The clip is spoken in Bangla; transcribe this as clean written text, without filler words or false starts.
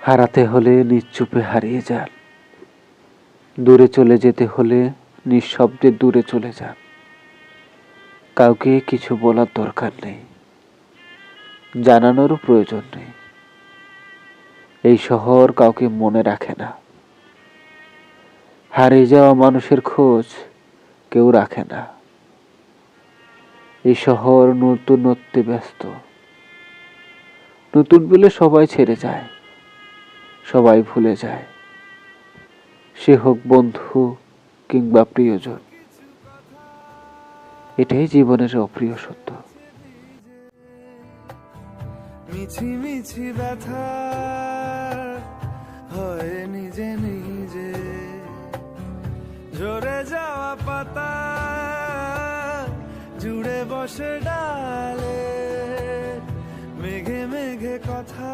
হারাতে হলে নিশ্চুপে হারিয়ে যান, দূরে চলে যেতে হলে নিঃশব্দে দূরে চলে যান। কাউকে কিছু বলার দরকার নেই, জানানোরও প্রয়োজন নেই। এই শহর কাউকে মনে রাখে না, হারিয়ে যাওয়া মানুষের খোঁজ কেউ রাখে না। এই শহর নতুনত্বে ব্যস্ত, নতুন বলে সবাই ছেড়ে যায়, সবাই ভুলে যায়, সে হোক বন্ধু কিংবা প্রিয়জন। এটাই জীবনের অপ্রিয় সত্য। মিছি মিছি ব্যথা হয় নিজে নিজে, ঝরে যাওয়া পাতা জুড়ে বসে ডালে, মেঘে মেঘে কথা